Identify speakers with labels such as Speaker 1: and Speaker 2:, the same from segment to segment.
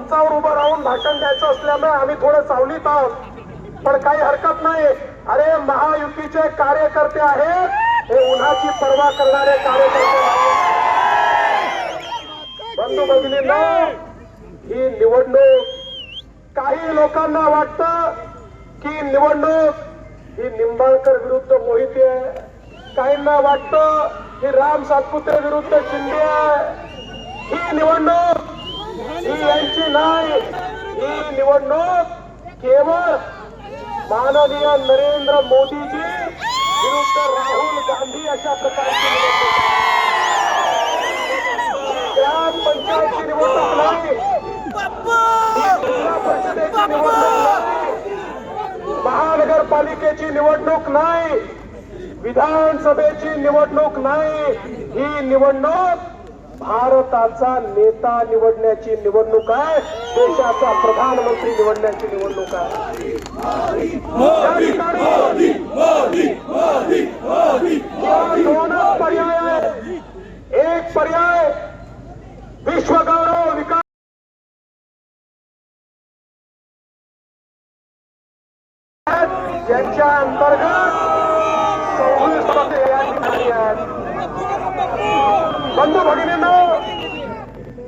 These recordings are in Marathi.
Speaker 1: मंचावर उभं राहून भाषण द्यायचं असल्यामुळे आम्ही थोडं सावलीत आहोत, पण काही हरकत नाही. अरे महायुतीचे कार्यकर्ते आहेत, हे उन्हाची पर्वा करणारे कार्यकर्ते आहेत. बंधू भगिनींनो, ही निवडणूक काही लोकांना वाटतं की निवडणूक ही निंबाळकर विरुद्ध मोहिते आहे, काहींना वाटतं की राम सातपुते विरुद्ध शिंदे आहे. ही निवडणूक ही यांची नाही, ही निवडणूक केवळ माननीय नरेंद्र मोदीजी विरुद्ध राहुल गांधी अशा प्रकारची निवडणूक आहे. त्या पंचायतची निवडणूक नाही, जिल्हा परिषदेची निवडणूक नाही, महानगरपालिकेची निवडणूक नाही, विधानसभेची निवडणूक नाही. ही निवडणूक भारताचा नेता निवडण्याची निवडणूक आहे, देशाचा प्रधानमंत्री निवडण्याची निवडणूक आहे. दोनच पर्याय आहे. एक पर्याय विश्वगौरव विकास ज्यांच्या अंतर्गत 26 पदे या ठिकाणी आहेत. बंधू भगिनींनो,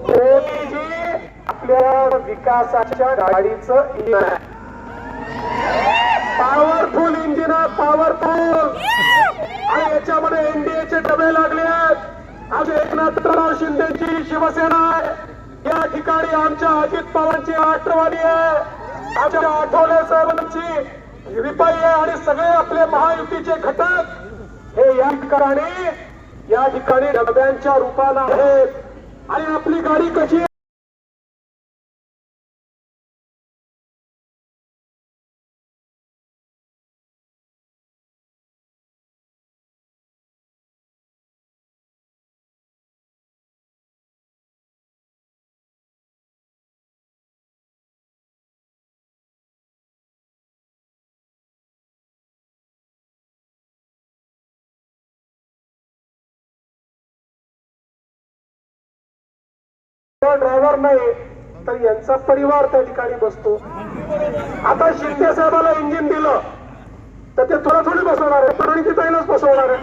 Speaker 1: मोदीजी आपल्या विकासाच्या गाडीचं इंजिन आहे, पॉवरफुल इंजिन आहे, पॉवरफुल. आणि याच्यामध्ये एनडीएचे डबे लागले आहेत. आज एकनाथराव शिंदेची शिवसेना आहे, या ठिकाणी आमच्या अजित पवारांची राष्ट्रवादी आहे, आमच्या आठवले साहेबांची रिपाई आहे, आणि सगळे आपले महायुतीचे घटक हे या ठिकाणी डब्यांच्या रूपाला आहेत. आणि आपली गाडी कशी आहे? ड्रायव्हर नाही तर यांचा परिवार त्या ठिकाणी बसतो. आता शिंदे साहेबाला इंजिन दिलं तर ते थोडी बसवणार आहे, प्रणितीताईलाच बसवणार आहे.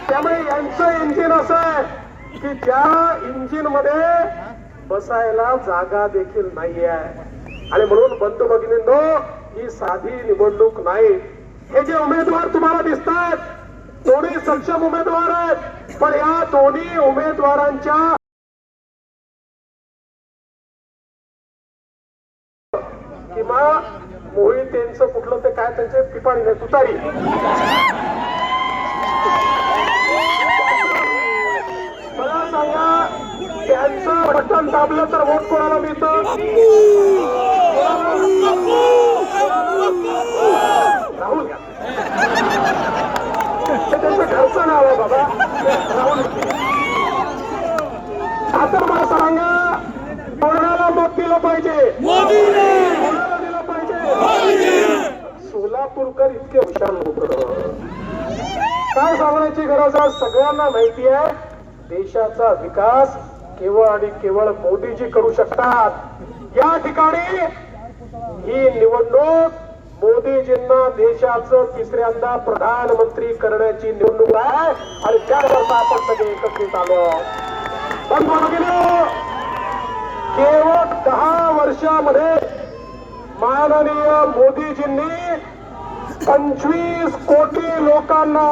Speaker 1: त्यामुळे यांचं इंजिन असं आहे की ज्या इंजिन मध्ये बसायला जागा देखील नाही आहे. आणि म्हणून बंधू भगिनींनो, ही साधी निवडणूक नाही. हे जे उमेदवार तुम्हाला दिसतात दोन्ही सक्षम उमेदवार आहेत, पण या दोन्ही उमेदवारांच्या किंवा मोहितेंचं कुठलं ते काय त्यांचे पिपाणी नाही तुतारी, मला सांगा त्यांचं बटन दाबलं तर वोट कोणाला मिळतं? राहुल घ्या, त्यांचं घरचं नाव आहे बाबा राहुल. आता मला सांगा कोणाला मत दिलं पाहिजे? कोणाला दिलं पाहिजे? सोलापूरकर इतके हुशार लोक, काय सांगण्याची गरज आहे? सगळ्यांना माहिती आहे देशाचा विकास केवळ आणि केवळ मोदीजी करू शकतात. या ठिकाणी ही निवडणूक मोदीजींना देशाचं तिसऱ्यांदा प्रधानमंत्री करण्याची निवडणूक आहे, आणि त्याकरता आपण सगळे एकत्रित आलो. पण केवळ 10 वर्षामध्ये माननीय मोदीजींनी 25 कोटी लोकांना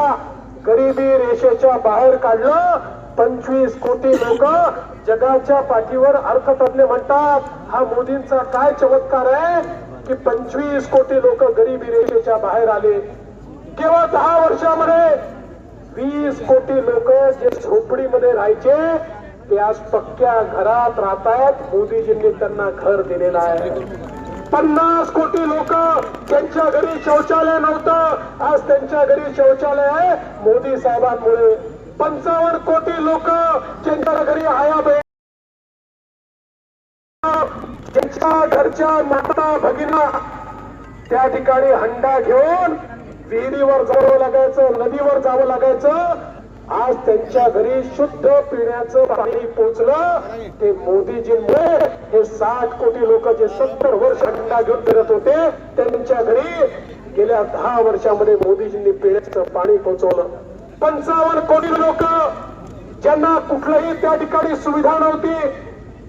Speaker 1: गरिबी रेषेच्या बाहेर काढलं. 25 कोटी लोक जगाच्या पाठीवर अर्थतज्ञ म्हणतात हा मोदींचा काय चमत्कार आहे की 25 कोटी लोक गरिबी रेषेच्या बाहेर आले. केवळ 10 वर्षामध्ये 20 कोटी लोक जे झोपडीमध्ये राहायचे ते आज पक्क्या घरात राहतात. मोदीजींनी त्यांना घर दिलेलं आहे. 50 कोटी लोक ज्यांच्या घरी शौचालय नव्हतं आज त्यांच्या घरी शौचालय आहे मोदी साहेबांमुळे. 55 कोटी लोक ज्यांच्या घरी आया बहीण, ज्यांच्या घरच्या माता भगिना त्या ठिकाणी हंडा घेऊन विहिरीवर जावं लागायचं, नदीवर जावं लागायचं, आज त्यांच्या घरी शुद्ध पिण्याचं पाणी पोचलं ते मोदीजींमुळे. हे 60 कोटी लोक जे 70 वर्ष हंडा घेऊन फिरत होते त्यांच्या घरी गेल्या 10 वर्षामध्ये मोदीजींनी पिण्याचं पाणी पोहोचवलं. 55 कोटी लोक ज्यांना कुठलंही त्या ठिकाणी सुविधा नव्हती,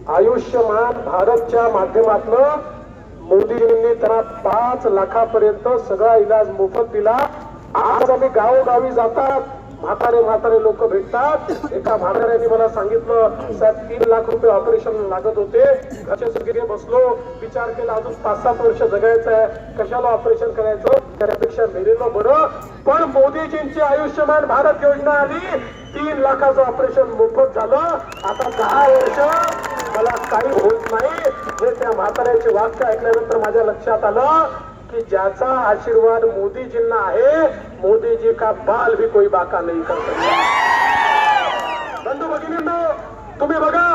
Speaker 1: आयुष्यमान भारतच्या माध्यमातून मोदीजींनी त्यांना 5 लाखापर्यंत सगळा इलाज मोफत दिला. आज आम्ही गावोगावी जातात, म्हातारे लोक भेटतात. एका म्हाताऱ्याने मला सांगितलं, साहेब 3 लाख रुपये ऑपरेशन लागत होते, घरचे सगळे बसलो, विचार केला अजून 5-7 वर्ष जगायचं आहे, कशाला ऑपरेशन करायचं, त्यापेक्षा मेलेलं बरं. पण मोदीजींची आयुष्यमान भारत योजना आली, 3 लाखाचं ऑपरेशन मोफत झालं. आता 10 वर्ष मला काही होत नाही. हे त्या म्हाताऱ्याचे वाक्य ऐकल्यानंतर माझ्या लक्षात आलं की ज्याचा आशीर्वाद मोदीजींना आहे, मोदीजी का बाल भी कोई बाका नहीं कर सकता. बंधू भगिनींनो, तुम्ही बघा